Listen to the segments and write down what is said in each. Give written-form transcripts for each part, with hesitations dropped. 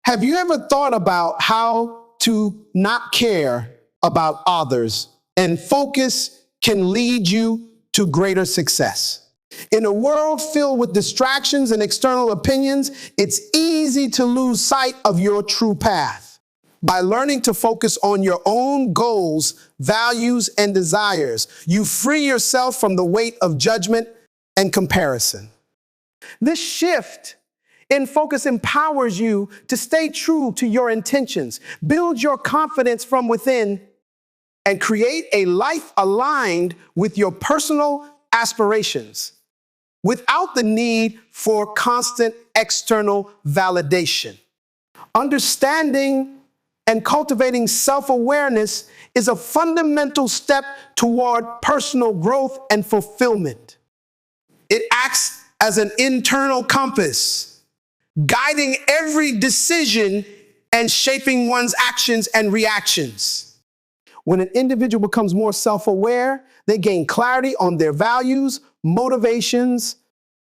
Have you ever thought about how to not care about others and focus can lead you to greater success? In a world filled with distractions and external opinions, it's easy to lose sight of your true path. By learning to focus on your own goals, values, and desires, you free yourself from the weight of judgment and comparison. This shift in focus empowers you to stay true to your intentions, build your confidence from within, and create a life aligned with your personal aspirations without the need for constant external validation. Understanding and cultivating self-awareness is a fundamental step toward personal growth and fulfillment. It acts as an internal compass, guiding every decision and shaping one's actions and reactions. When an individual becomes more self-aware, they gain clarity on their values, motivations,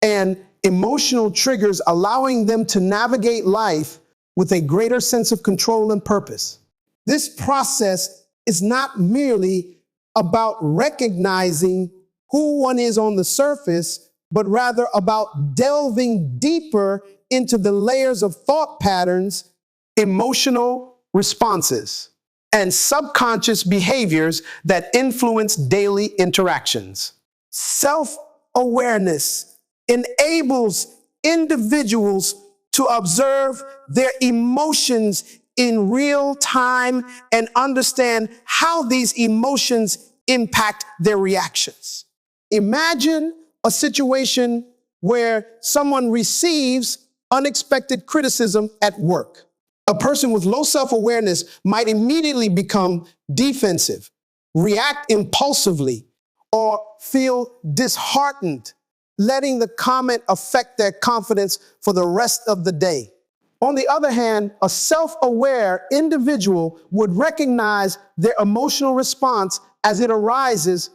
and emotional triggers, allowing them to navigate life with a greater sense of control and purpose. This process is not merely about recognizing who one is on the surface, but rather about delving deeper into the layers of thought patterns, emotional responses, and subconscious behaviors that influence daily interactions. Self-awareness enables individuals to observe their emotions in real time and understand how these emotions impact their reactions. Imagine a situation where someone receives unexpected criticism at work. A person with low self-awareness might immediately become defensive, react impulsively, or feel disheartened, letting the comment affect their confidence for the rest of the day. On the other hand, a self-aware individual would recognize their emotional response as it arises,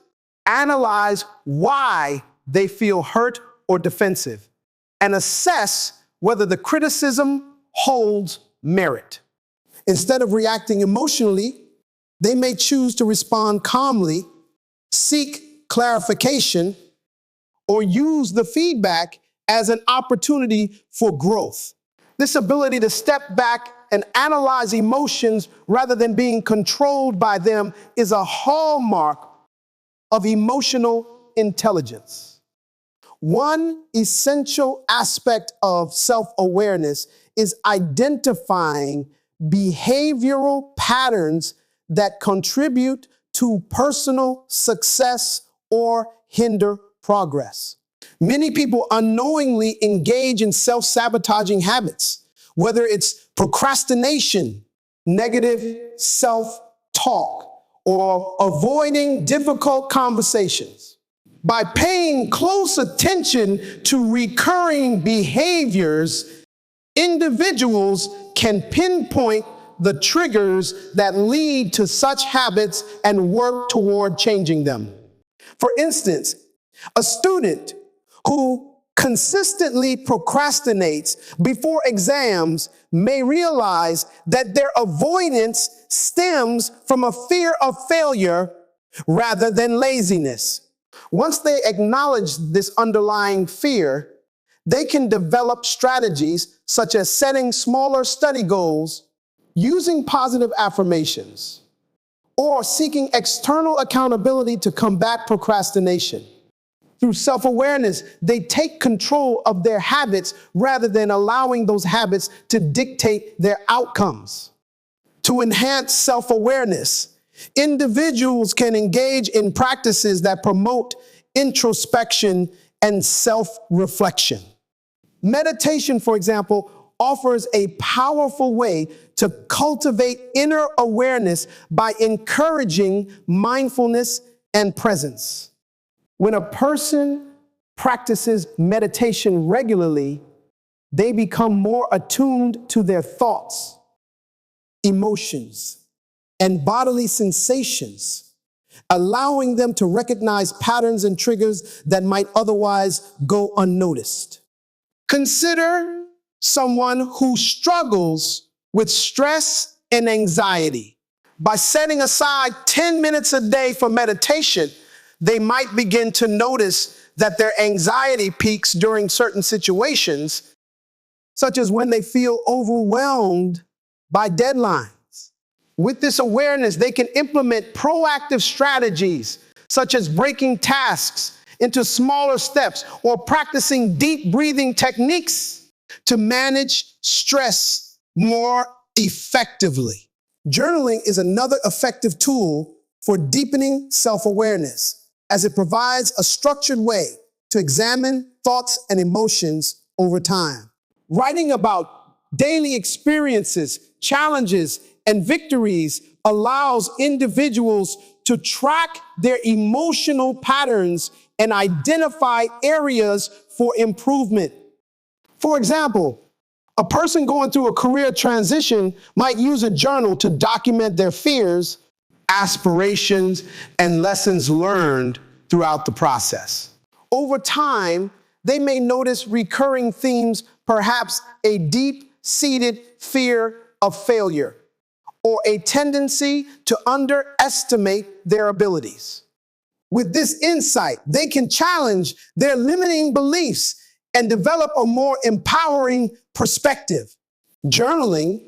analyze why they feel hurt or defensive, and assess whether the criticism holds merit. Instead of reacting emotionally, they may choose to respond calmly, seek clarification, or use the feedback as an opportunity for growth. This ability to step back and analyze emotions rather than being controlled by them is a hallmark of emotional intelligence. One essential aspect of self-awareness is identifying behavioral patterns that contribute to personal success or hinder progress. Many people unknowingly engage in self-sabotaging habits, whether it's procrastination, negative self-talk, or avoiding difficult conversations. By paying close attention to recurring behaviors, individuals can pinpoint the triggers that lead to such habits and work toward changing them. For instance, a student who consistently procrastinates before exams may realize that their avoidance stems from a fear of failure rather than laziness. Once they acknowledge this underlying fear, they can develop strategies such as setting smaller study goals, using positive affirmations, or seeking external accountability to combat procrastination. Through self-awareness, they take control of their habits rather than allowing those habits to dictate their outcomes. To enhance self-awareness, individuals can engage in practices that promote introspection and self-reflection. Meditation, for example, offers a powerful way to cultivate inner awareness by encouraging mindfulness and presence. When a person practices meditation regularly, they become more attuned to their thoughts, emotions, and bodily sensations, allowing them to recognize patterns and triggers that might otherwise go unnoticed. Consider someone who struggles with stress and anxiety. By setting aside 10 minutes a day for meditation, they might begin to notice that their anxiety peaks during certain situations, such as when they feel overwhelmed by deadlines. With this awareness, they can implement proactive strategies, such as breaking tasks into smaller steps or practicing deep breathing techniques to manage stress more effectively. Journaling is another effective tool for deepening self-awareness, as it provides a structured way to examine thoughts and emotions over time. Writing about daily experiences, challenges, and victories allows individuals to track their emotional patterns and identify areas for improvement. For example, a person going through a career transition might use a journal to document their fears, aspirations, and lessons learned throughout the process. Over time, they may notice recurring themes, perhaps a deep-seated fear of failure, or a tendency to underestimate their abilities. With this insight, they can challenge their limiting beliefs and develop a more empowering perspective. Journaling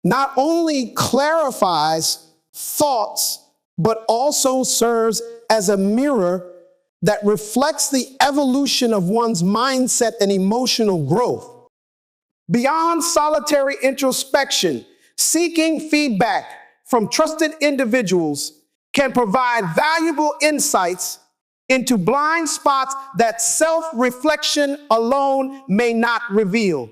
not only clarifies thoughts, but also serves as a mirror that reflects the evolution of one's mindset and emotional growth. Beyond solitary introspection, seeking feedback from trusted individuals can provide valuable insights into blind spots that self-reflection alone may not reveal.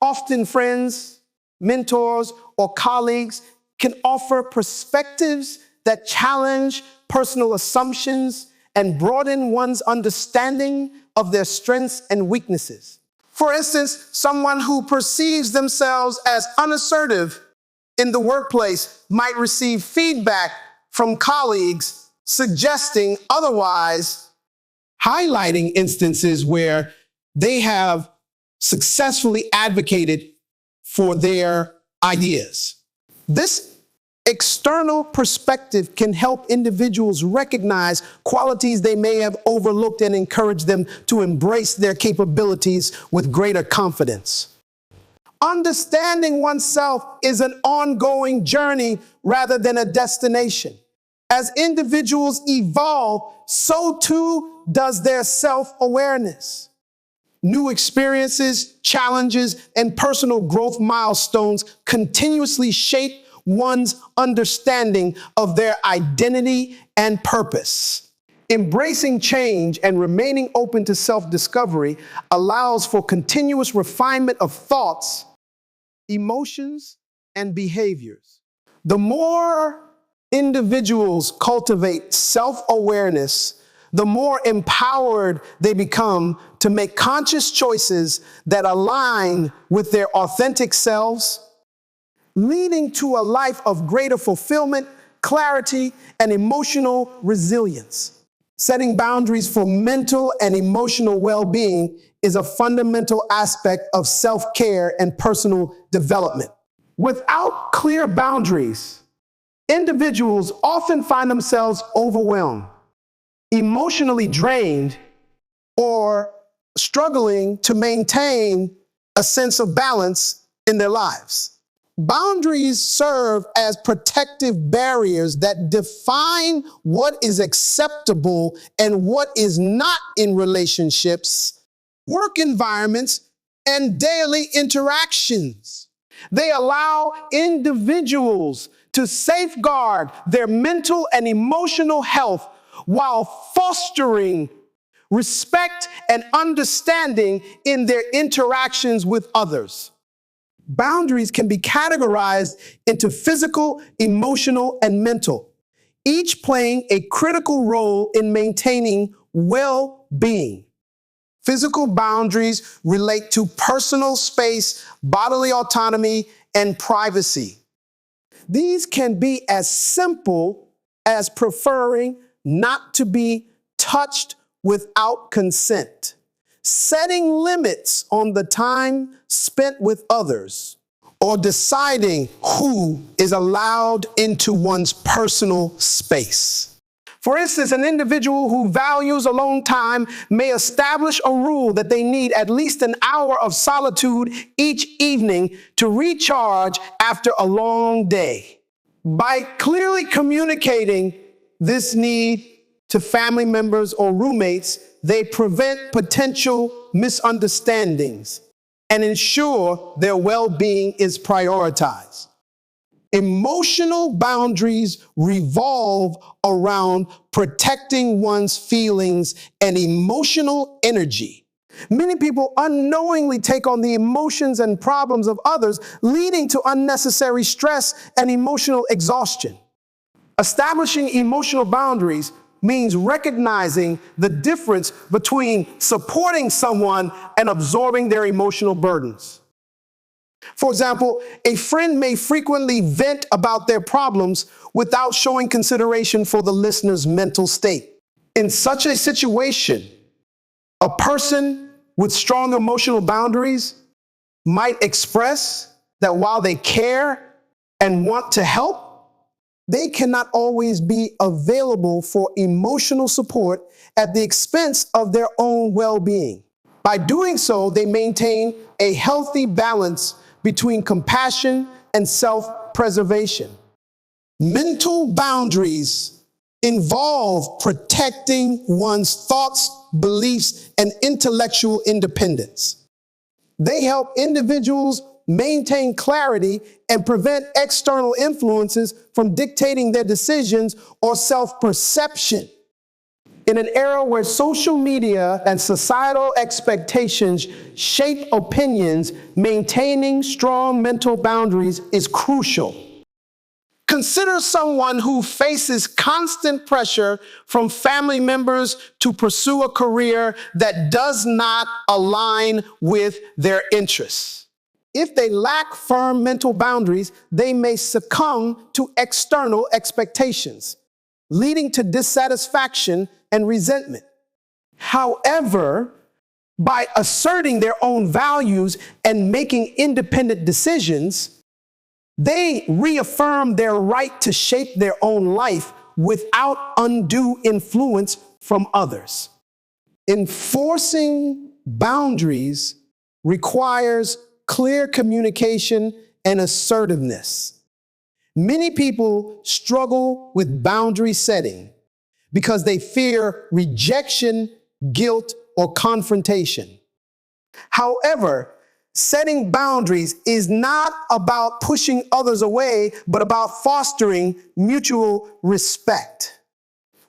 Often friends, mentors, or colleagues can offer perspectives that challenge personal assumptions and broaden one's understanding of their strengths and weaknesses. For instance, someone who perceives themselves as unassertive in the workplace might receive feedback from colleagues suggesting otherwise, highlighting instances where they have successfully advocated for their ideas. This external perspective can help individuals recognize qualities they may have overlooked and encourage them to embrace their capabilities with greater confidence. Understanding oneself is an ongoing journey rather than a destination. As individuals evolve, so too does their self-awareness. New experiences, challenges, and personal growth milestones continuously shape one's understanding of their identity and purpose. Embracing change and remaining open to self-discovery allows for continuous refinement of thoughts, emotions, and behaviors. The more individuals cultivate self-awareness, the more empowered they become to make conscious choices that align with their authentic selves, leading to a life of greater fulfillment, clarity, and emotional resilience. Setting boundaries for mental and emotional well-being is a fundamental aspect of self-care and personal development. Without clear boundaries, individuals often find themselves overwhelmed, emotionally drained, or struggling to maintain a sense of balance in their lives. Boundaries serve as protective barriers that define what is acceptable and what is not in relationships, work environments, and daily interactions. They allow individuals to safeguard their mental and emotional health while fostering respect and understanding in their interactions with others. Boundaries can be categorized into physical, emotional, and mental, each playing a critical role in maintaining well-being. Physical boundaries relate to personal space, bodily autonomy, and privacy. These can be as simple as preferring not to be touched without consent, setting limits on the time spent with others, or deciding who is allowed into one's personal space. For instance, an individual who values alone time may establish a rule that they need at least an hour of solitude each evening to recharge after a long day. By clearly communicating this need to family members or roommates, they prevent potential misunderstandings and ensure their well-being is prioritized. Emotional boundaries revolve around protecting one's feelings and emotional energy. Many people unknowingly take on the emotions and problems of others, leading to unnecessary stress and emotional exhaustion. Establishing emotional boundaries means recognizing the difference between supporting someone and absorbing their emotional burdens. For example, a friend may frequently vent about their problems without showing consideration for the listener's mental state. In such a situation, a person with strong emotional boundaries might express that while they care and want to help, they cannot always be available for emotional support at the expense of their own well-being. By doing so, they maintain a healthy balance between compassion and self-preservation. Mental boundaries involve protecting one's thoughts, beliefs, and intellectual independence. They help individuals maintain clarity and prevent external influences from dictating their decisions or self-perception. In an era where social media and societal expectations shape opinions, maintaining strong mental boundaries is crucial. Consider someone who faces constant pressure from family members to pursue a career that does not align with their interests. If they lack firm mental boundaries, they may succumb to external expectations, leading to dissatisfaction and resentment. However, by asserting their own values and making independent decisions, they reaffirm their right to shape their own life without undue influence from others. Enforcing boundaries requires clear communication and assertiveness. Many people struggle with boundary setting because they fear rejection, guilt, or confrontation. However, setting boundaries is not about pushing others away, but about fostering mutual respect.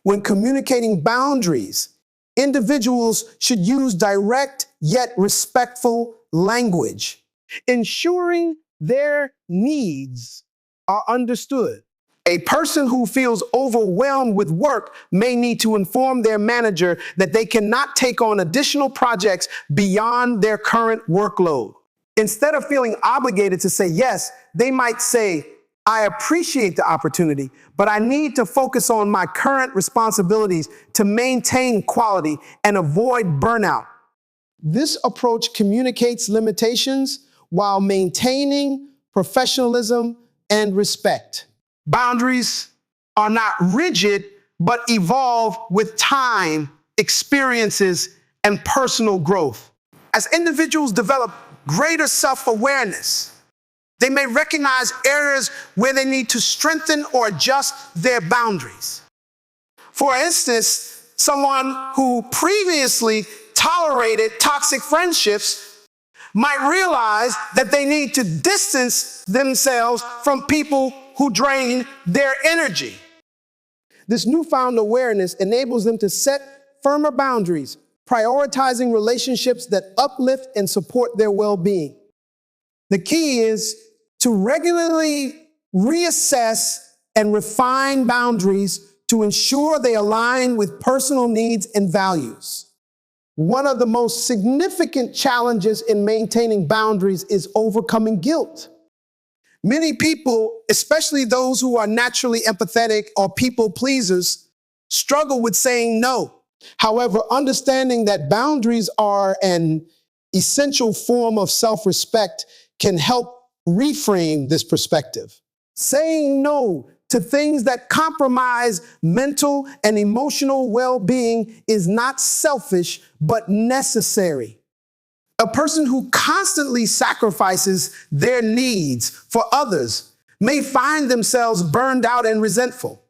When communicating boundaries, individuals should use direct yet respectful language, ensuring their needs are understood. A person who feels overwhelmed with work may need to inform their manager that they cannot take on additional projects beyond their current workload. Instead of feeling obligated to say yes, they might say, "I appreciate the opportunity, but I need to focus on my current responsibilities to maintain quality and avoid burnout." This approach communicates limitations while maintaining professionalism and respect. Boundaries are not rigid, but evolve with time, experiences, and personal growth. As individuals develop greater self-awareness, they may recognize areas where they need to strengthen or adjust their boundaries. For instance, someone who previously tolerated toxic friendships might realize that they need to distance themselves from people who drain their energy. This newfound awareness enables them to set firmer boundaries, prioritizing relationships that uplift and support their well-being. The key is to regularly reassess and refine boundaries to ensure they align with personal needs and values. One of the most significant challenges in maintaining boundaries is overcoming guilt. Many people, especially those who are naturally empathetic or people pleasers, struggle with saying no. However, understanding that boundaries are an essential form of self-respect can help reframe this perspective. Saying no to things that compromise mental and emotional well-being is not selfish, but necessary. A person who constantly sacrifices their needs for others may find themselves burned out and resentful.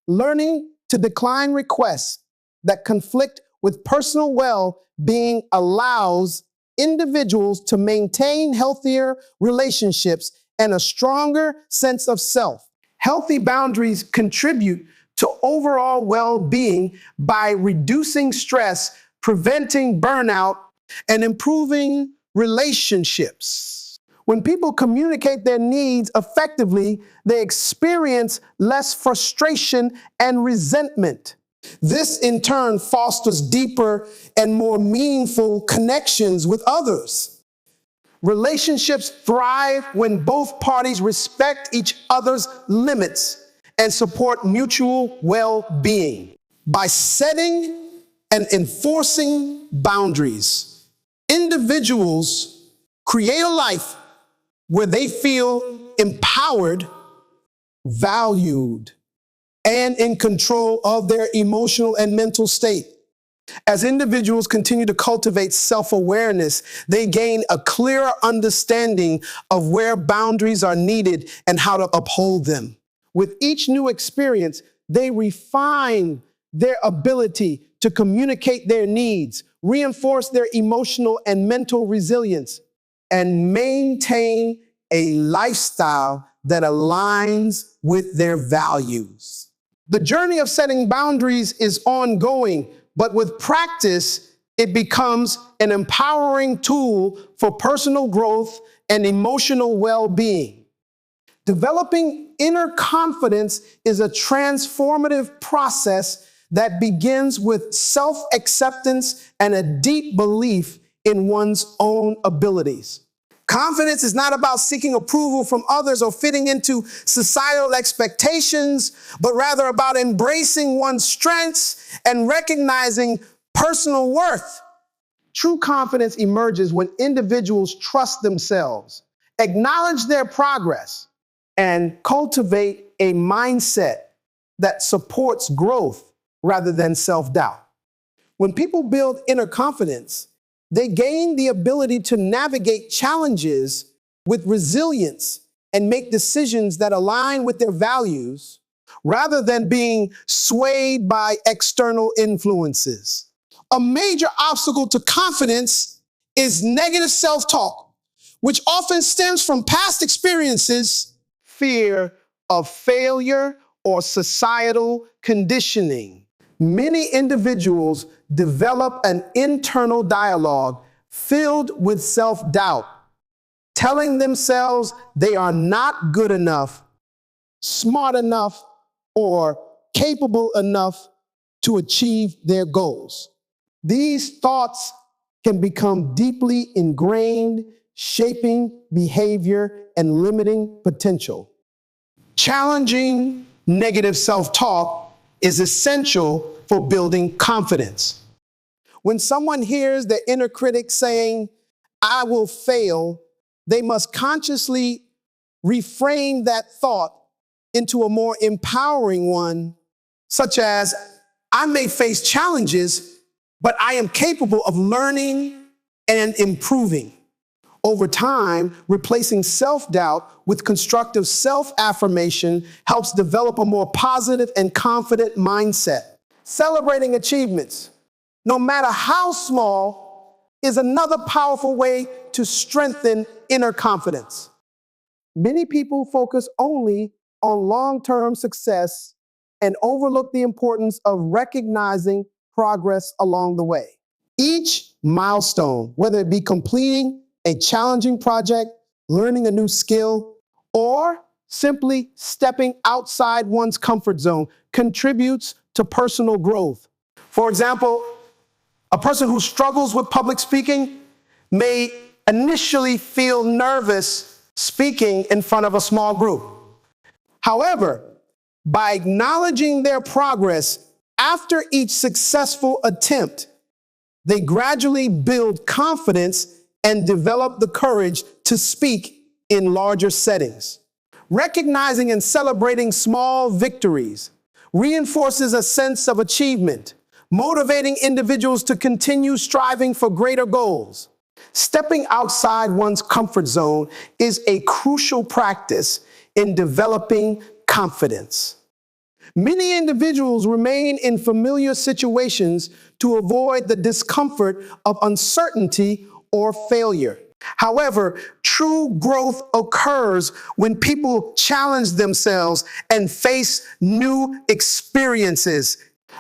Learning to decline requests that conflict with personal well-being allows individuals to maintain healthier relationships and a stronger sense of self. Healthy boundaries contribute to overall well-being by reducing stress, preventing burnout, and improving relationships. When people communicate their needs effectively, they experience less frustration and resentment. This, in turn, fosters deeper and more meaningful connections with others. Relationships thrive when both parties respect each other's limits and support mutual well-being. By setting and enforcing boundaries, individuals create a life where they feel empowered, valued, and in control of their emotional and mental state. As individuals continue to cultivate self-awareness, they gain a clearer understanding of where boundaries are needed and how to uphold them. With each new experience, they refine their ability to communicate their needs, reinforce their emotional and mental resilience, and maintain a lifestyle that aligns with their values. The journey of setting boundaries is ongoing, but with practice, it becomes an empowering tool for personal growth and emotional well-being. Developing inner confidence is a transformative process that begins with self-acceptance and a deep belief in one's own abilities. Confidence is not about seeking approval from others or fitting into societal expectations, but rather about embracing one's strengths and recognizing personal worth. True confidence emerges when individuals trust themselves, acknowledge their progress, and cultivate a mindset that supports growth rather than self-doubt. When people build inner confidence, they gain the ability to navigate challenges with resilience and make decisions that align with their values rather than being swayed by external influences. A major obstacle to confidence is negative self-talk, which often stems from past experiences, fear of failure, or societal conditioning. Many individuals develop an internal dialogue filled with self-doubt, telling themselves they are not good enough, smart enough, or capable enough to achieve their goals. These thoughts can become deeply ingrained, shaping behavior and limiting potential. Challenging negative self-talk is essential for building confidence. When someone hears the inner critic saying, "I will fail," they must consciously reframe that thought into a more empowering one, such as, "I may face challenges, but I am capable of learning and improving." Over time, replacing self-doubt with constructive self-affirmation helps develop a more positive and confident mindset. Celebrating achievements, no matter how small, is another powerful way to strengthen inner confidence. Many people focus only on long-term success and overlook the importance of recognizing progress along the way. Each milestone, whether it be completing a challenging project, learning a new skill, or simply stepping outside one's comfort zone, contributes to personal growth. For example, a person who struggles with public speaking may initially feel nervous speaking in front of a small group. However, by acknowledging their progress after each successful attempt, they gradually build confidence and develop the courage to speak in larger settings. Recognizing and celebrating small victories reinforces a sense of achievement, motivating individuals to continue striving for greater goals. Stepping outside one's comfort zone is a crucial practice in developing confidence. Many individuals remain in familiar situations to avoid the discomfort of uncertainty or failure. However, true growth occurs when people challenge themselves and face new experiences.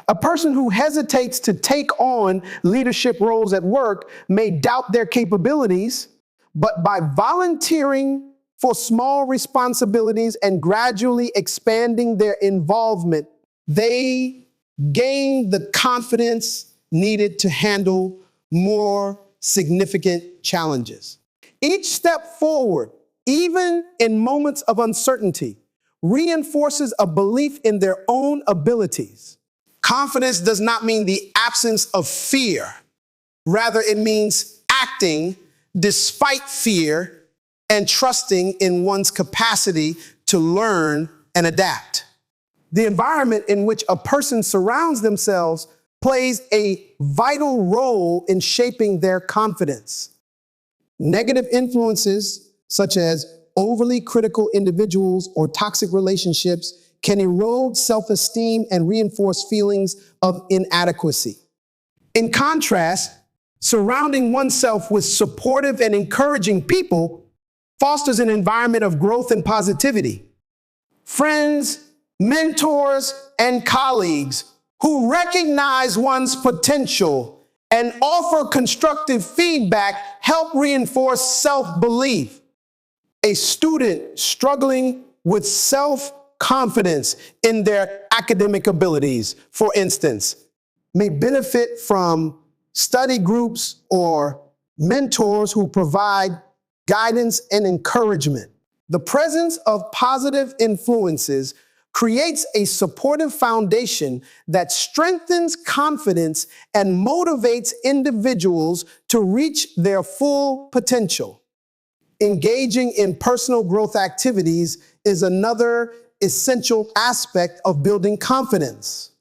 A person who hesitates to take on leadership roles at work may doubt their capabilities, but by volunteering for small responsibilities and gradually expanding their involvement, they gain the confidence needed to handle more significant challenges. Each step forward, even in moments of uncertainty, reinforces a belief in their own abilities. Confidence does not mean the absence of fear. Rather, it means acting despite fear and trusting in one's capacity to learn and adapt. The environment in which a person surrounds themselves plays a vital role in shaping their confidence. Negative influences, such as overly critical individuals or toxic relationships, can erode self-esteem and reinforce feelings of inadequacy. In contrast, surrounding oneself with supportive and encouraging people fosters an environment of growth and positivity. Friends, mentors, and colleagues who recognize one's potential and offer constructive feedback help reinforce self-belief. A student struggling with self-confidence in their academic abilities, for instance, may benefit from study groups or mentors who provide guidance and encouragement. The presence of positive influences creates a supportive foundation that strengthens confidence and motivates individuals to reach their full potential. Engaging in personal growth activities is another essential aspect of building confidence.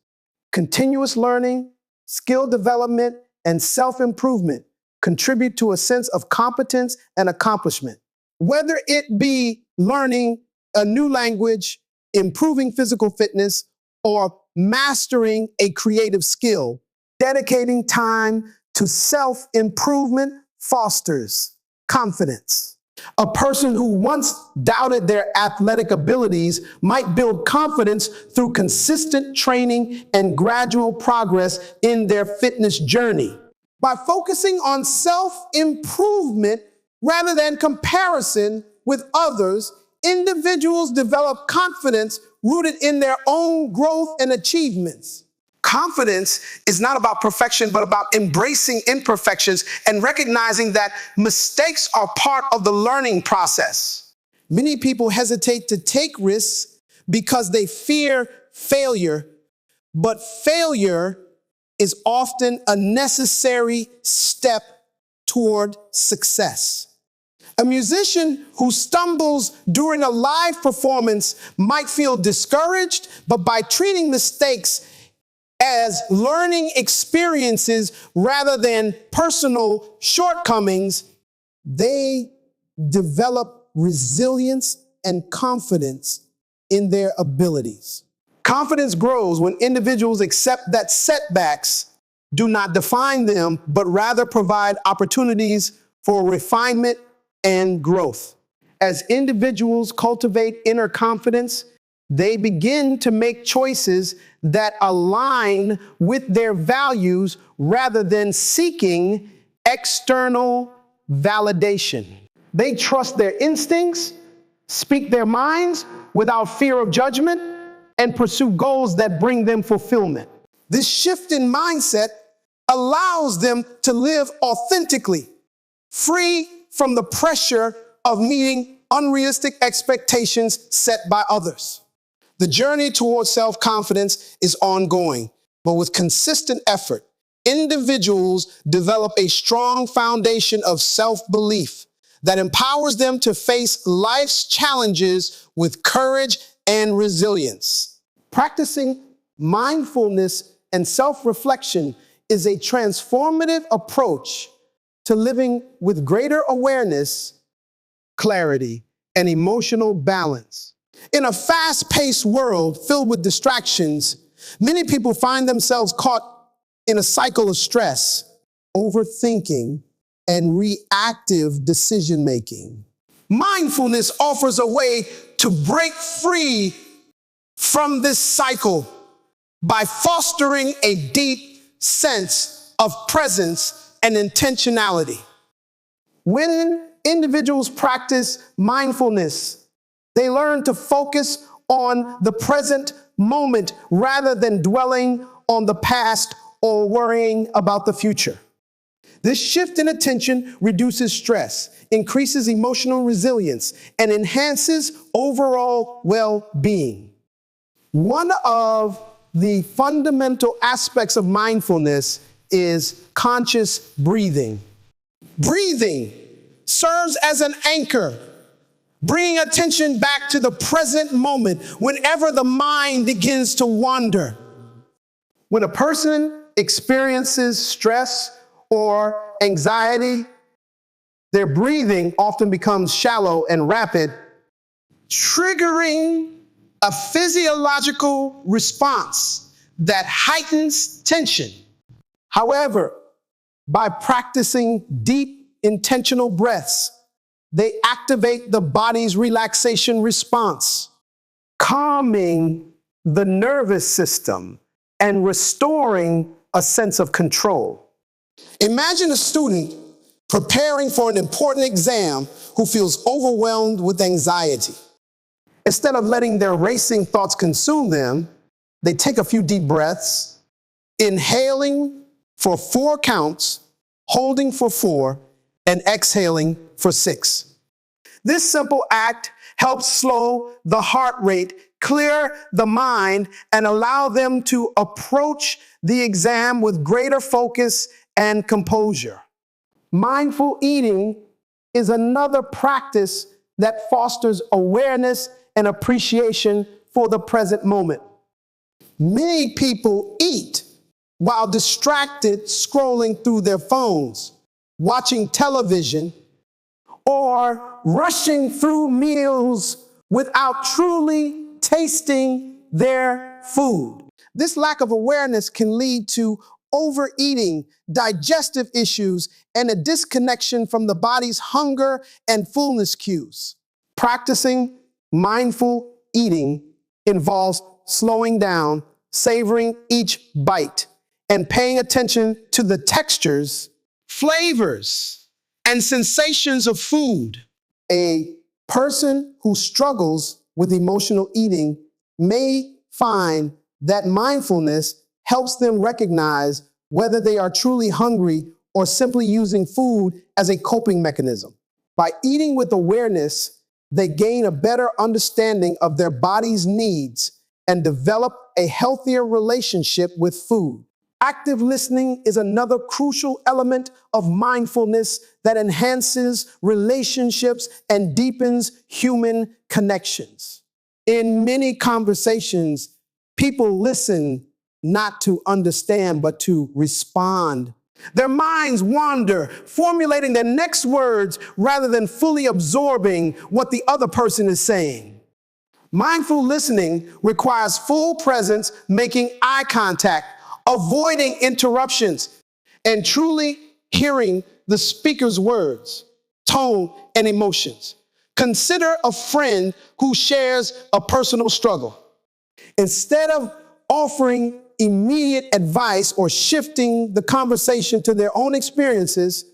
Continuous learning, skill development, and self-improvement contribute to a sense of competence and accomplishment. Whether it be learning a new language, improving physical fitness, or mastering a creative skill, dedicating time to self-improvement fosters confidence. A person who once doubted their athletic abilities might build confidence through consistent training and gradual progress in their fitness journey. By focusing on self-improvement rather than comparison with others, individuals develop confidence rooted in their own growth and achievements. Confidence is not about perfection, but about embracing imperfections and recognizing that mistakes are part of the learning process. Many people hesitate to take risks because they fear failure, but failure is often a necessary step toward success. A musician who stumbles during a live performance might feel discouraged, but by treating mistakes as learning experiences rather than personal shortcomings, they develop resilience and confidence in their abilities. Confidence grows when individuals accept that setbacks do not define them, but rather provide opportunities for refinement and growth. As individuals cultivate inner confidence, they begin to make choices that align with their values rather than seeking external validation. They trust their instincts, speak their minds without fear of judgment, and pursue goals that bring them fulfillment. This shift in mindset allows them to live authentically, free from the pressure of meeting unrealistic expectations set by others. The journey towards self-confidence is ongoing, but with consistent effort, individuals develop a strong foundation of self-belief that empowers them to face life's challenges with courage and resilience. Practicing mindfulness and self-reflection is a transformative approach to living with greater awareness, clarity, and emotional balance. In a fast-paced world filled with distractions, many people find themselves caught in a cycle of stress, overthinking, and reactive decision-making. Mindfulness offers a way to break free from this cycle by fostering a deep sense of presence and intentionality. When individuals practice mindfulness, they learn to focus on the present moment rather than dwelling on the past or worrying about the future. This shift in attention reduces stress, increases emotional resilience, and enhances overall well-being. One of the fundamental aspects of mindfulness is conscious breathing. Breathing serves as an anchor, bringing attention back to the present moment whenever the mind begins to wander. When a person experiences stress or anxiety, their breathing often becomes shallow and rapid, triggering a physiological response that heightens tension. However, by practicing deep, intentional breaths, they activate the body's relaxation response, calming the nervous system and restoring a sense of control. Imagine a student preparing for an important exam who feels overwhelmed with anxiety. Instead of letting their racing thoughts consume them, they take a few deep breaths, inhaling for 4 counts, holding for 4, and exhaling for 6. This simple act helps slow the heart rate, clear the mind, and allow them to approach the exam with greater focus and composure. Mindful eating is another practice that fosters awareness and appreciation for the present moment. Many people eat while distracted, scrolling through their phones, watching television, or rushing through meals without truly tasting their food. This lack of awareness can lead to overeating, digestive issues, and a disconnection from the body's hunger and fullness cues. Practicing mindful eating involves slowing down, savoring each bite, and paying attention to the textures, flavors, and sensations of food. A person who struggles with emotional eating may find that mindfulness helps them recognize whether they are truly hungry or simply using food as a coping mechanism. By eating with awareness, they gain a better understanding of their body's needs and develop a healthier relationship with food. Active listening is another crucial element of mindfulness that enhances relationships and deepens human connections. In many conversations, people listen not to understand, but to respond. Their minds wander, formulating their next words rather than fully absorbing what the other person is saying. Mindful listening requires full presence, making eye contact, avoiding interruptions, and truly hearing the speaker's words, tone, and emotions. Consider a friend who shares a personal struggle. Instead of offering immediate advice or shifting the conversation to their own experiences,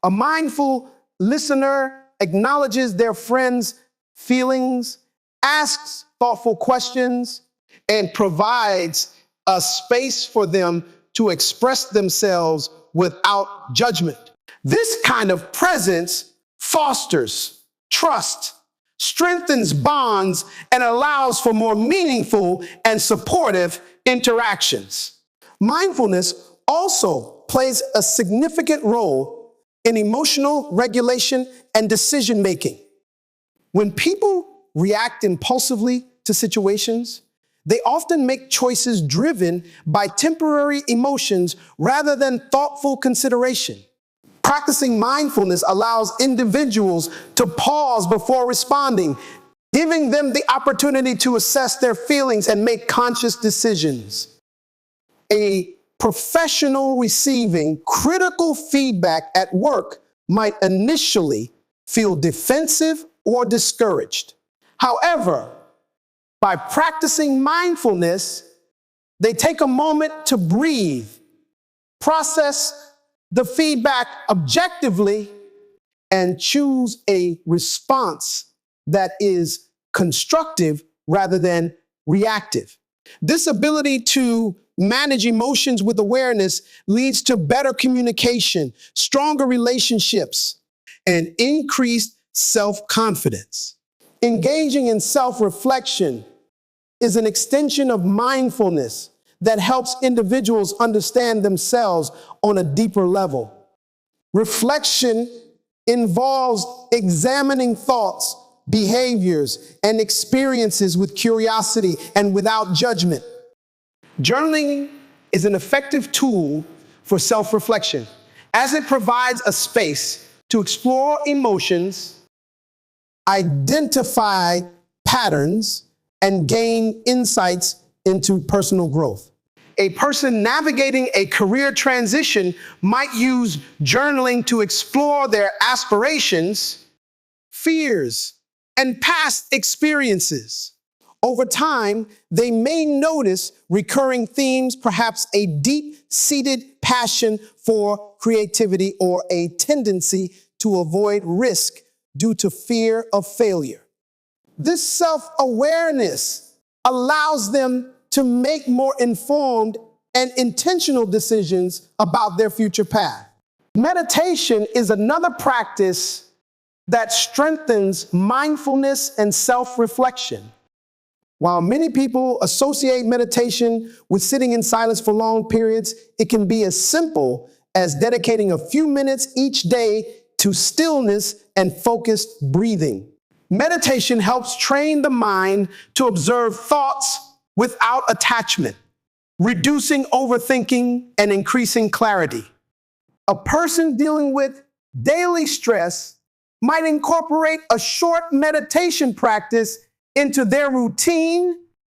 a mindful listener acknowledges their friend's feelings, asks thoughtful questions, and provides a space for them to express themselves without judgment. This kind of presence fosters trust, strengthens bonds, and allows for more meaningful and supportive interactions. Mindfulness also plays a significant role in emotional regulation and decision making. When people react impulsively to situations, they often make choices driven by temporary emotions rather than thoughtful consideration. Practicing mindfulness allows individuals to pause before responding, giving them the opportunity to assess their feelings and make conscious decisions. A professional receiving critical feedback at work might initially feel defensive or discouraged. However, by practicing mindfulness, they take a moment to breathe, process the feedback objectively, and choose a response that is constructive rather than reactive. This ability to manage emotions with awareness leads to better communication, stronger relationships, and increased self-confidence. Engaging in self-reflection is an extension of mindfulness that helps individuals understand themselves on a deeper level. Reflection involves examining thoughts, behaviors, and experiences with curiosity and without judgment. Journaling is an effective tool for self-reflection, as it provides a space to explore emotions, identify patterns, and gain insights into personal growth. A person navigating a career transition might use journaling to explore their aspirations, fears, and past experiences. Over time, they may notice recurring themes, perhaps a deep-seated passion for creativity or a tendency to avoid risk due to fear of failure. This self-awareness allows them to make more informed and intentional decisions about their future path. Meditation is another practice that strengthens mindfulness and self-reflection. While many people associate meditation with sitting in silence for long periods, it can be as simple as dedicating a few minutes each day to stillness and focused breathing. Meditation helps train the mind to observe thoughts without attachment, reducing overthinking and increasing clarity. A person dealing with daily stress might incorporate a short meditation practice into their routine,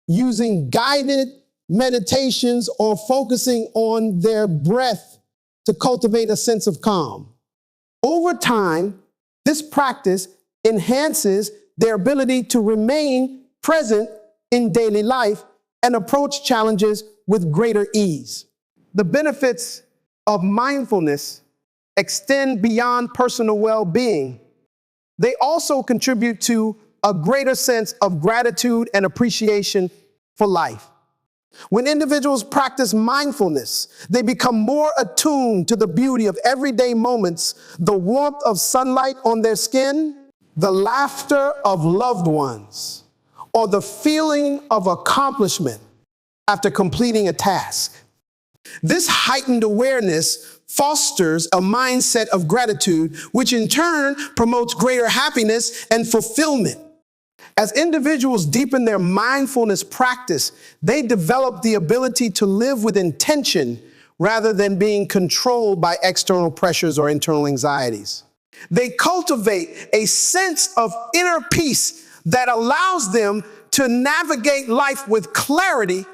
using guided meditations or focusing on their breath to cultivate a sense of calm. Over time, this practice enhances their ability to remain present in daily life and approach challenges with greater ease. The benefits of mindfulness extend beyond personal well-being. They also contribute to a greater sense of gratitude and appreciation for life. When individuals practice mindfulness, they become more attuned to the beauty of everyday moments, the warmth of sunlight on their skin, the laughter of loved ones, or the feeling of accomplishment after completing a task. This heightened awareness fosters a mindset of gratitude, which in turn promotes greater happiness and fulfillment. As individuals deepen their mindfulness practice, they develop the ability to live with intention rather than being controlled by external pressures or internal anxieties. They cultivate a sense of inner peace that allows them to navigate life with clarity,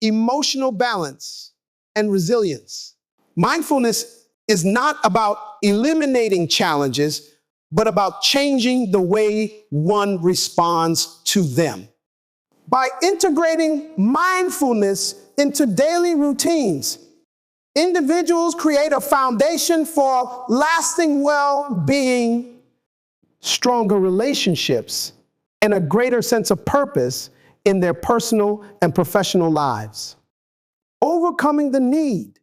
emotional balance, and resilience. Mindfulness is not about eliminating challenges, but about changing the way one responds to them. By integrating mindfulness into daily routines, individuals create a foundation for lasting well-being, stronger relationships, and a greater sense of purpose in their personal and professional lives. Overcoming the need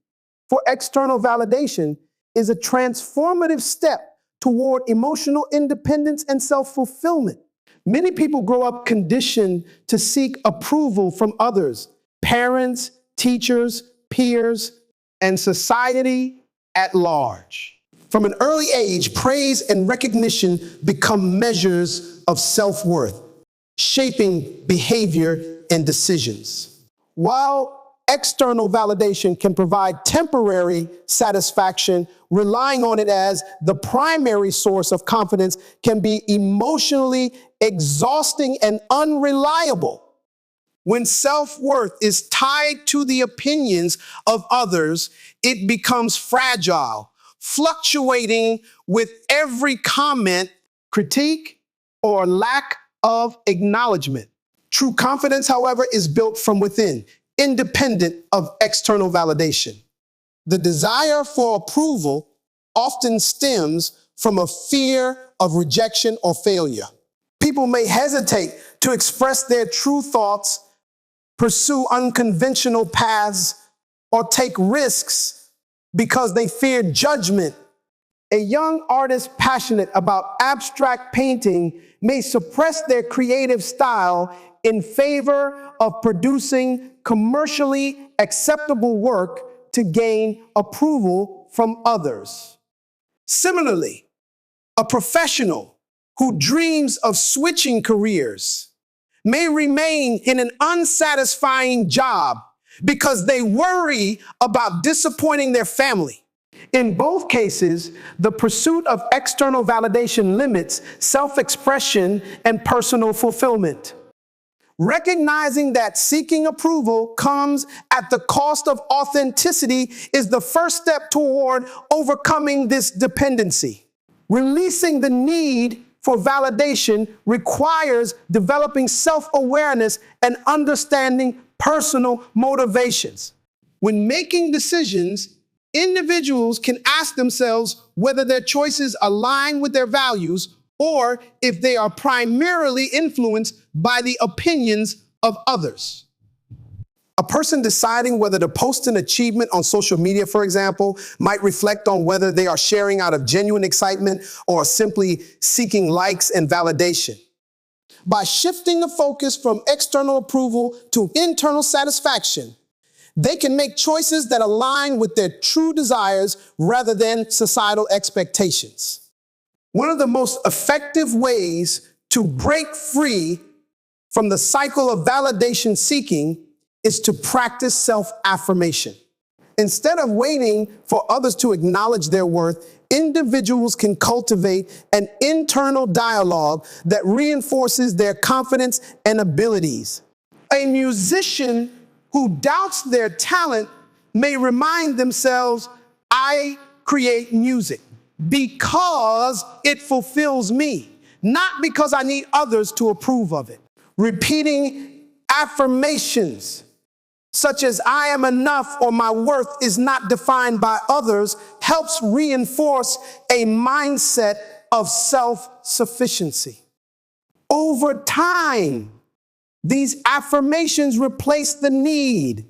for external validation is a transformative step toward emotional independence and self-fulfillment. Many people grow up conditioned to seek approval from others, parents, teachers, peers, and society at large. From an early age, praise and recognition become measures of self-worth, shaping behavior and decisions. While external validation can provide temporary satisfaction, relying on it as the primary source of confidence can be emotionally exhausting and unreliable. When self-worth is tied to the opinions of others, it becomes fragile, fluctuating with every comment, critique, or lack of acknowledgement. True confidence, however, is built from within, independent of external validation. The desire for approval often stems from a fear of rejection or failure. People may hesitate to express their true thoughts, pursue unconventional paths, or take risks because they fear judgment. A young artist passionate about abstract painting may suppress their creative style in favor of producing commercially acceptable work to gain approval from others. Similarly, a professional who dreams of switching careers may remain in an unsatisfying job because they worry about disappointing their family. In both cases, the pursuit of external validation limits self-expression and personal fulfillment. Recognizing that seeking approval comes at the cost of authenticity is the first step toward overcoming this dependency. Releasing the need for validation requires developing self-awareness and understanding personal motivations. When making decisions, individuals can ask themselves whether their choices align with their values or if they are primarily influenced by the opinions of others. A person deciding whether to post an achievement on social media, for example, might reflect on whether they are sharing out of genuine excitement or simply seeking likes and validation. By shifting the focus from external approval to internal satisfaction, they can make choices that align with their true desires rather than societal expectations. One of the most effective ways to break free from the cycle of validation seeking is to practice self-affirmation. Instead of waiting for others to acknowledge their worth, individuals can cultivate an internal dialogue that reinforces their confidence and abilities. A musician who doubts their talent may remind themselves, I create music because it fulfills me, not because I need others to approve of it. Repeating affirmations such as I am enough or my worth is not defined by others helps reinforce a mindset of self-sufficiency. Over time, these affirmations replace the need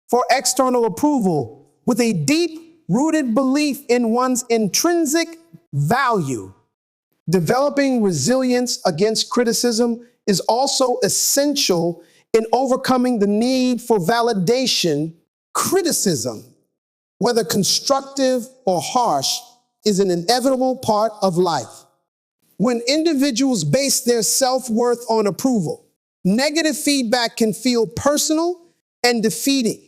for external approval with a deep-rooted belief in one's intrinsic value. Developing resilience against criticism is also essential in overcoming the need for validation. Criticism, whether constructive or harsh, is an inevitable part of life. When individuals base their self-worth on approval, negative feedback can feel personal and defeating.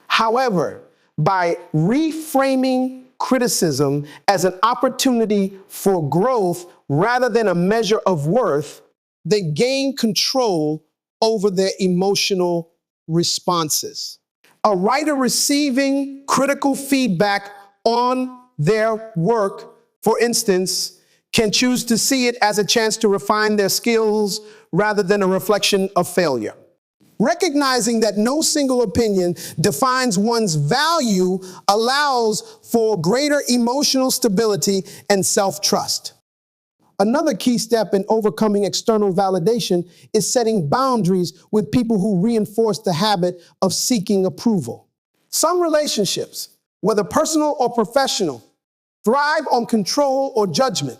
However, by reframing criticism as an opportunity for growth rather than a measure of worth, they gain control over their emotional responses. A writer receiving critical feedback on their work, for instance, can choose to see it as a chance to refine their skills rather than a reflection of failure. Recognizing that no single opinion defines one's value allows for greater emotional stability and self-trust. Another key step in overcoming external validation is setting boundaries with people who reinforce the habit of seeking approval. Some relationships, whether personal or professional, thrive on control or judgment,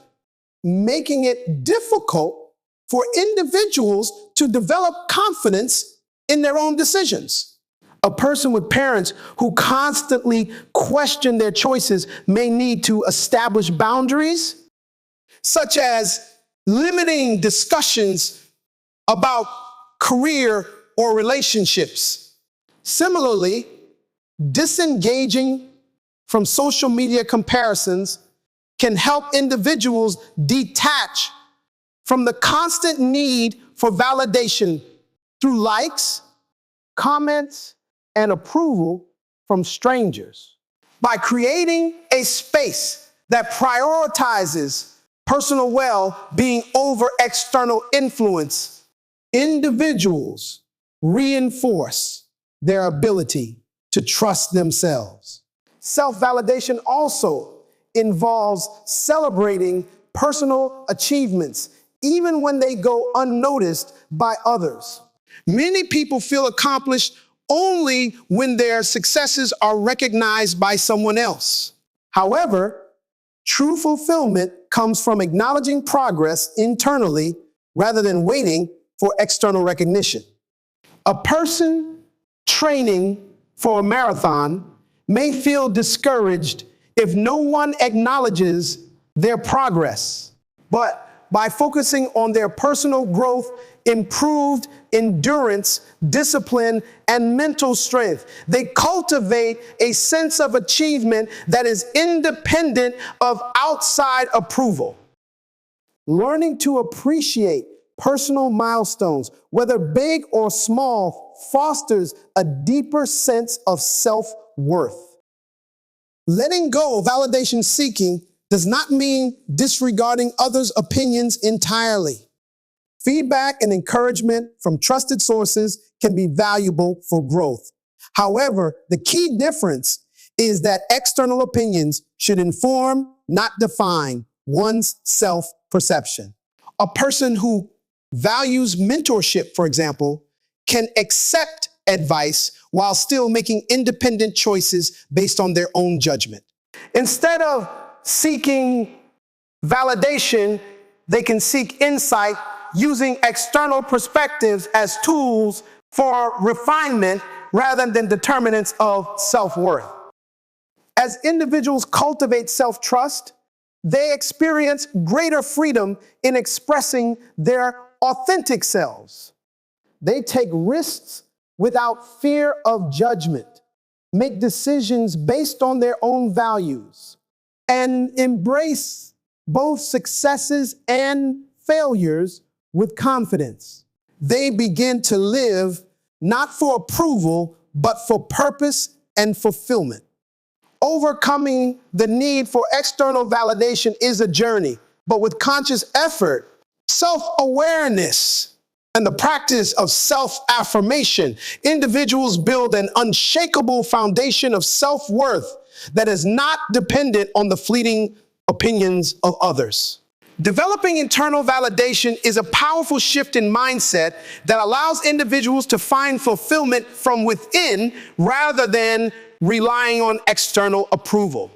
making it difficult for individuals to develop confidence in their own decisions. A person with parents who constantly question their choices may need to establish boundaries, such as limiting discussions about career or relationships. Similarly, disengaging from social media comparisons can help individuals detach from the constant need for validation through likes, comments, and approval from strangers. By creating a space that prioritizes personal well-being over external influence, individuals reinforce their ability to trust themselves. Self-validation also involves celebrating personal achievements, even when they go unnoticed by others. Many people feel accomplished only when their successes are recognized by someone else. However, true fulfillment comes from acknowledging progress internally rather than waiting for external recognition. A person training for a marathon may feel discouraged if no one acknowledges their progress. But by focusing on their personal growth, improved endurance, discipline, and mental strength, they cultivate a sense of achievement that is independent of outside approval. Learning to appreciate personal milestones, whether big or small, fosters a deeper sense of self-worth. Letting go of validation seeking does not mean disregarding others' opinions entirely. Feedback and encouragement from trusted sources can be valuable for growth. However, the key difference is that external opinions should inform, not define, one's self-perception. A person who values mentorship, for example, can accept advice while still making independent choices based on their own judgment. Instead of seeking validation, they can seek insight using external perspectives as tools for refinement rather than determinants of self-worth. As individuals cultivate self-trust, they experience greater freedom in expressing their authentic selves. They take risks without fear of judgment, make decisions based on their own values, and embrace both successes and failures with confidence. They begin to live not for approval, but for purpose and fulfillment. Overcoming the need for external validation is a journey, but with conscious effort, self-awareness, and the practice of self-affirmation, individuals build an unshakable foundation of self-worth that is not dependent on the fleeting opinions of others. Developing internal validation is a powerful shift in mindset that allows individuals to find fulfillment from within rather than relying on external approval.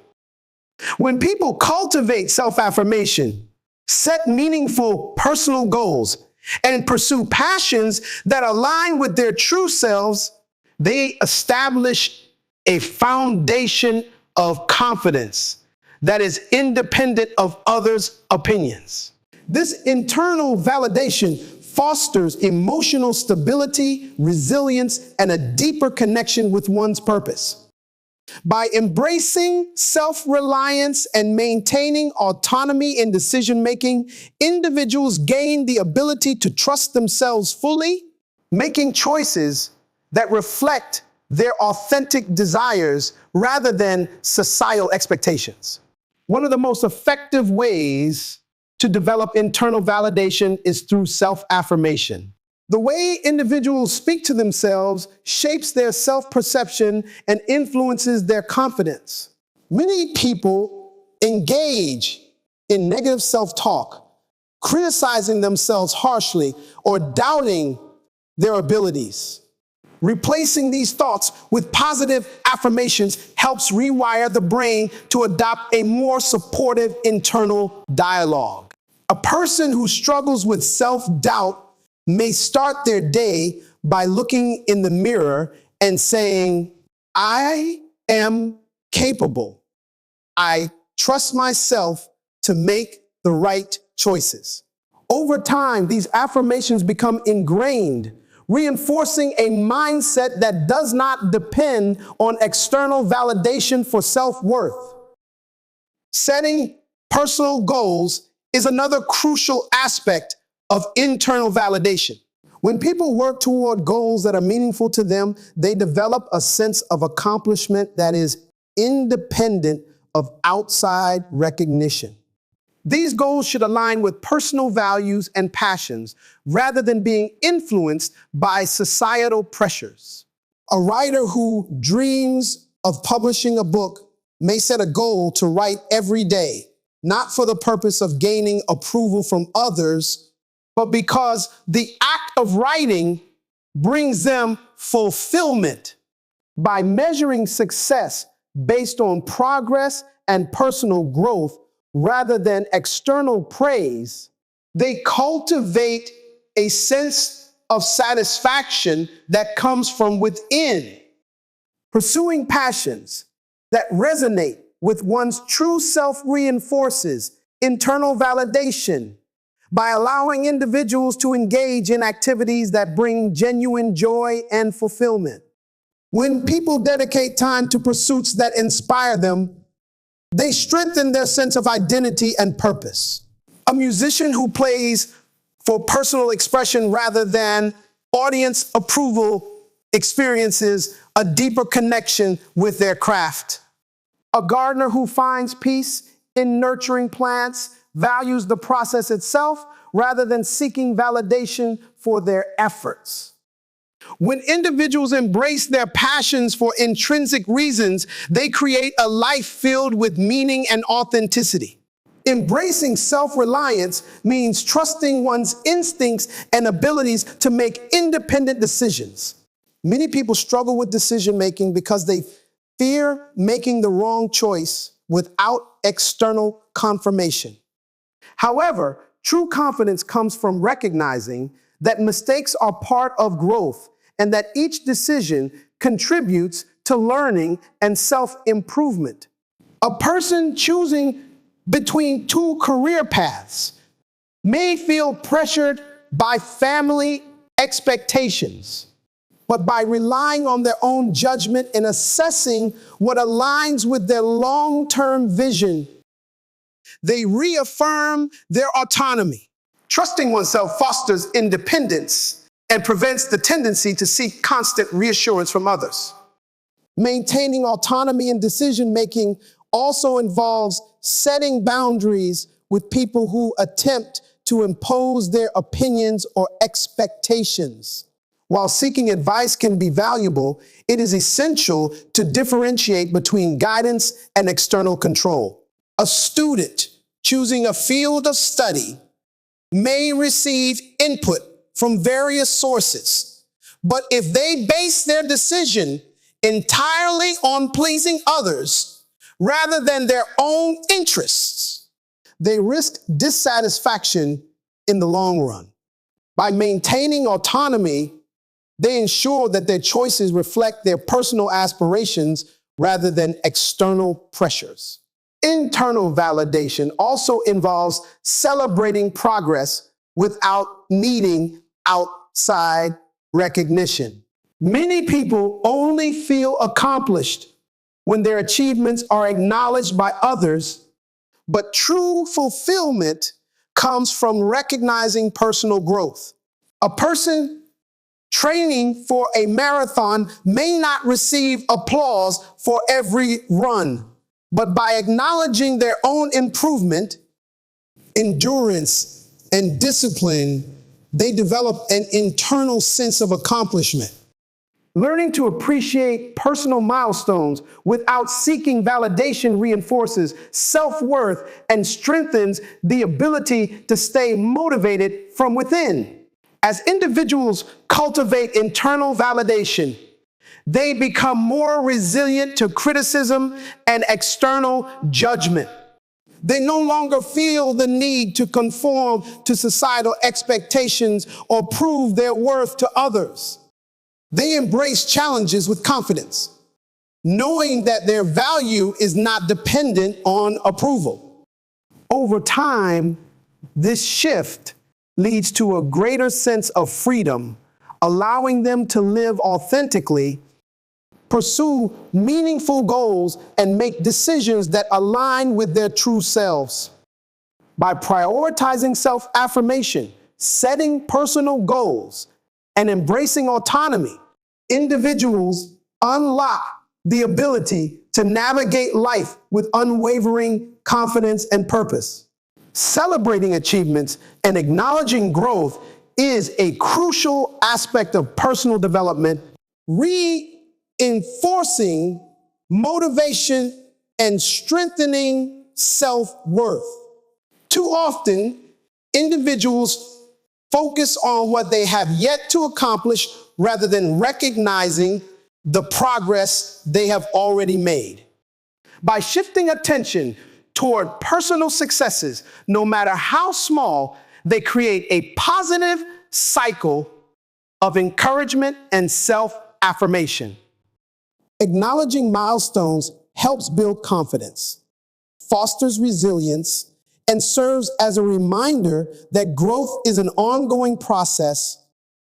When people cultivate self-affirmation, set meaningful personal goals, and pursue passions that align with their true selves, they establish a foundation of confidence that is independent of others' opinions. This internal validation fosters emotional stability, resilience, and a deeper connection with one's purpose. By embracing self-reliance and maintaining autonomy in decision-making, individuals gain the ability to trust themselves fully, making choices that reflect their authentic desires rather than societal expectations. One of the most effective ways to develop internal validation is through self-affirmation. The way individuals speak to themselves shapes their self-perception and influences their confidence. Many people engage in negative self-talk, criticizing themselves harshly or doubting their abilities. Replacing these thoughts with positive affirmations helps rewire the brain to adopt a more supportive internal dialogue. A person who struggles with self-doubt may start their day by looking in the mirror and saying, I am capable. I trust myself to make the right choices. Over time, these affirmations become ingrained, reinforcing a mindset that does not depend on external validation for self-worth. Setting personal goals is another crucial aspect of internal validation. When people work toward goals that are meaningful to them, they develop a sense of accomplishment that is independent of outside recognition. These goals should align with personal values and passions rather than being influenced by societal pressures. A writer who dreams of publishing a book may set a goal to write every day, not for the purpose of gaining approval from others, but because the act of writing brings them fulfillment. By measuring success based on progress and personal growth rather than external praise, they cultivate a sense of satisfaction that comes from within. Pursuing passions that resonate with one's true self reinforces internal validation by allowing individuals to engage in activities that bring genuine joy and fulfillment. When people dedicate time to pursuits that inspire them, they strengthen their sense of identity and purpose. A musician who plays for personal expression rather than audience approval experiences a deeper connection with their craft. A gardener who finds peace in nurturing plants values the process itself rather than seeking validation for their efforts. When individuals embrace their passions for intrinsic reasons, they create a life filled with meaning and authenticity. Embracing self-reliance means trusting one's instincts and abilities to make independent decisions. Many people struggle with decision-making because they fear making the wrong choice without external confirmation. However, true confidence comes from recognizing that mistakes are part of growth and that each decision contributes to learning and self-improvement. A person choosing between two career paths may feel pressured by family expectations, but by relying on their own judgment and assessing what aligns with their long-term vision, they reaffirm their autonomy. Trusting oneself fosters independence and prevents the tendency to seek constant reassurance from others. Maintaining autonomy in decision-making also involves setting boundaries with people who attempt to impose their opinions or expectations. While seeking advice can be valuable, it is essential to differentiate between guidance and external control. A student choosing a field of study may receive input from various sources, but if they base their decision entirely on pleasing others rather than their own interests, they risk dissatisfaction in the long run. By maintaining autonomy, they ensure that their choices reflect their personal aspirations rather than external pressures. Internal validation also involves celebrating progress without needing outside recognition. Many people only feel accomplished when their achievements are acknowledged by others, but true fulfillment comes from recognizing personal growth. A person training for a marathon may not receive applause for every run, but by acknowledging their own improvement, endurance, and discipline, they develop an internal sense of accomplishment. Learning to appreciate personal milestones without seeking validation reinforces self-worth and strengthens the ability to stay motivated from within. As individuals cultivate internal validation, they become more resilient to criticism and external judgment. They no longer feel the need to conform to societal expectations or prove their worth to others. They embrace challenges with confidence, knowing that their value is not dependent on approval. Over time, this shift leads to a greater sense of freedom, allowing them to live authentically, pursue meaningful goals, and make decisions that align with their true selves. By prioritizing self-affirmation, setting personal goals, and embracing autonomy, individuals unlock the ability to navigate life with unwavering confidence and purpose. Celebrating achievements and acknowledging growth is a crucial aspect of personal development, reinforcing motivation and strengthening self-worth. Too often, individuals focus on what they have yet to accomplish rather than recognizing the progress they have already made. By shifting attention toward personal successes, no matter how small, they create a positive cycle of encouragement and self-affirmation. Acknowledging milestones helps build confidence, fosters resilience, and serves as a reminder that growth is an ongoing process,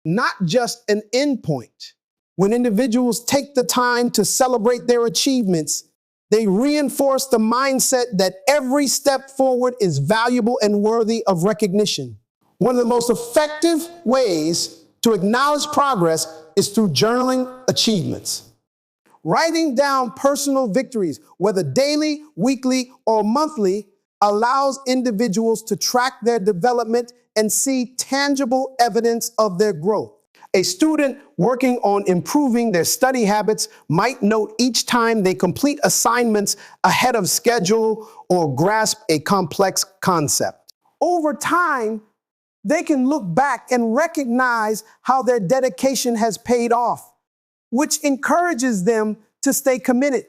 not just an endpoint. When individuals take the time to celebrate their achievements, they reinforce the mindset that every step forward is valuable and worthy of recognition. One of the most effective ways to acknowledge progress is through journaling achievements. Writing down personal victories, whether daily, weekly, or monthly, allows individuals to track their development and see tangible evidence of their growth. A student working on improving their study habits might note each time they complete assignments ahead of schedule or grasp a complex concept. Over time, they can look back and recognize how their dedication has paid off, which encourages them to stay committed.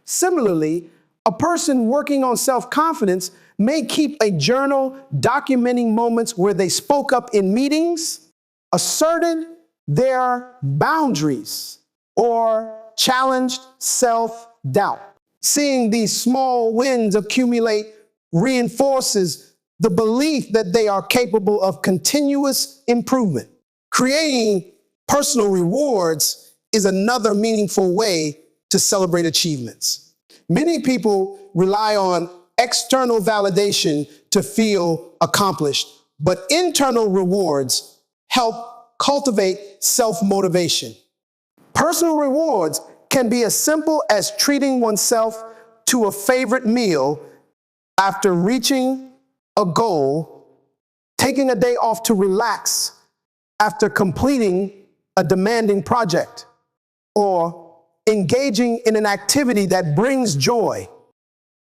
Similarly, a person working on self-confidence may keep a journal documenting moments where they spoke up in meetings, asserted their boundaries, or challenged self-doubt. Seeing these small wins accumulate reinforces the belief that they are capable of continuous improvement. Creating personal rewards is another meaningful way to celebrate achievements. Many people rely on external validation to feel accomplished, but internal rewards help cultivate self-motivation. Personal rewards can be as simple as treating oneself to a favorite meal after reaching a goal, taking a day off to relax after completing a demanding project, or engaging in an activity that brings joy,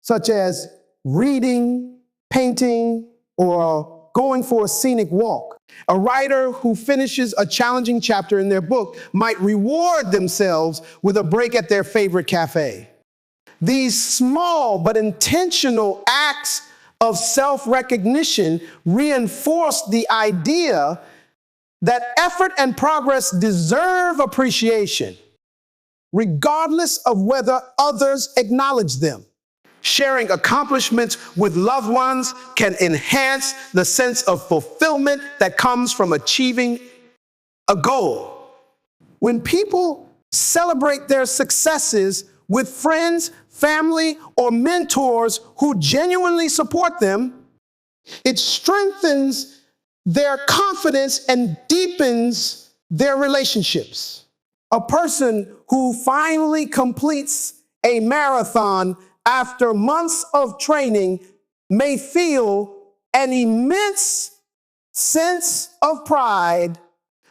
such as reading, painting, or going for a scenic walk. A writer who finishes a challenging chapter in their book might reward themselves with a break at their favorite cafe. These small but intentional acts of self-recognition reinforce the idea that effort and progress deserve appreciation, regardless of whether others acknowledge them. Sharing accomplishments with loved ones can enhance the sense of fulfillment that comes from achieving a goal. When people celebrate their successes with friends, family, or mentors who genuinely support them, it strengthens their confidence and deepens their relationships. A person who finally completes a marathon after months of training may feel an immense sense of pride,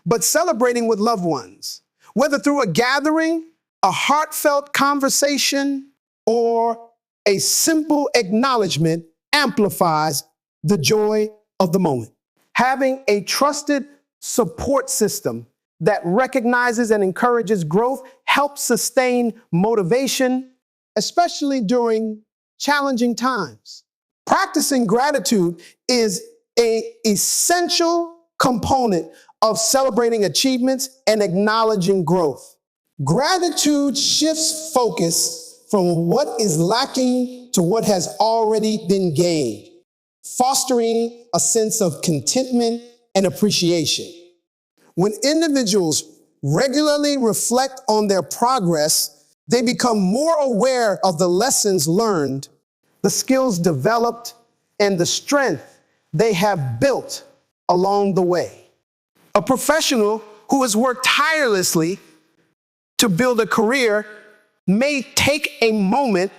but celebrating with loved ones, whether through a gathering, a heartfelt conversation, or a simple acknowledgement, amplifies the joy of the moment. Having a trusted support system that recognizes and encourages growth helps sustain motivation, especially during challenging times. Practicing gratitude is an essential component of celebrating achievements and acknowledging growth. Gratitude shifts focus from what is lacking to what has already been gained, fostering a sense of contentment and appreciation. When individuals regularly reflect on their progress, they become more aware of the lessons learned, the skills developed, and the strength they have built along the way. A professional who has worked tirelessly to build a career may take a moment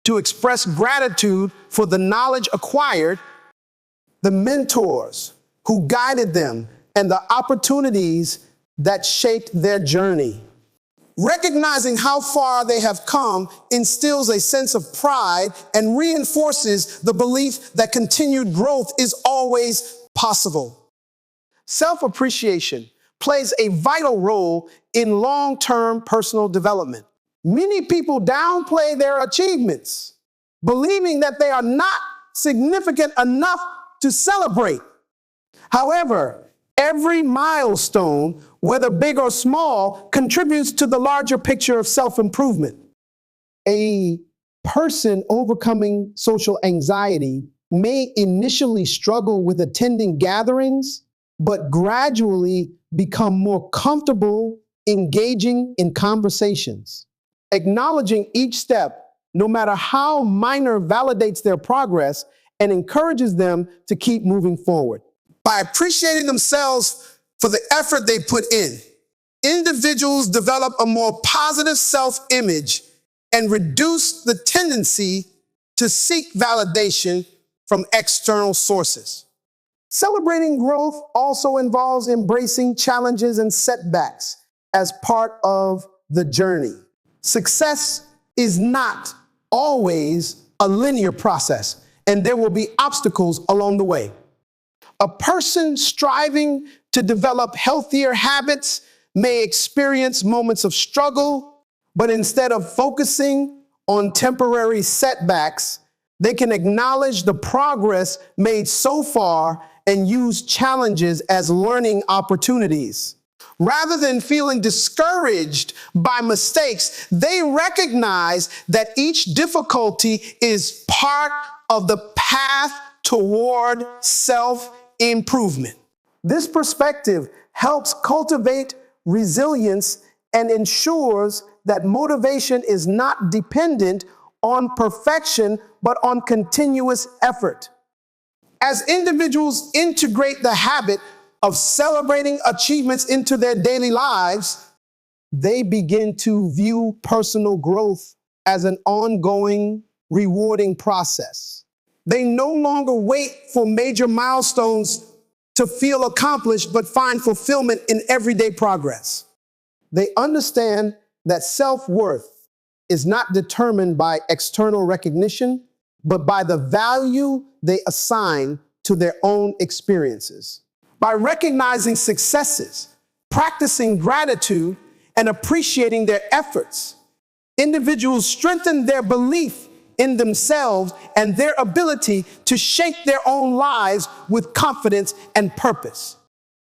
to express gratitude for the knowledge acquired, the mentors who guided them, and the opportunities that shaped their journey. Recognizing how far they have come instills a sense of pride and reinforces the belief that continued growth is always possible. Self-appreciation plays a vital role in long-term personal development. Many people downplay their achievements, believing that they are not significant enough to celebrate. However, every milestone, whether big or small, contributes to the larger picture of self-improvement. A person overcoming social anxiety may initially struggle with attending gatherings, but gradually become more comfortable engaging in conversations. Acknowledging each step, no matter how minor, validates their progress and encourages them to keep moving forward. By appreciating themselves for the effort they put in, individuals develop a more positive self-image and reduce the tendency to seek validation from external sources. Celebrating growth also involves embracing challenges and setbacks as part of the journey. Success is not always a linear process, and there will be obstacles along the way. A person striving to develop healthier habits may experience moments of struggle, but instead of focusing on temporary setbacks, they can acknowledge the progress made so far and use challenges as learning opportunities. Rather than feeling discouraged by mistakes, they recognize that each difficulty is part of the path toward self-improvement. This perspective helps cultivate resilience and ensures that motivation is not dependent on perfection, but on continuous effort. As individuals integrate the habit of celebrating achievements into their daily lives, they begin to view personal growth as an ongoing, rewarding process. They no longer wait for major milestones to feel accomplished, but find fulfillment in everyday progress. They understand that self-worth is not determined by external recognition, but by the value they assign to their own experiences. By recognizing successes, practicing gratitude, and appreciating their efforts, individuals strengthen their belief in themselves and their ability to shape their own lives with confidence and purpose.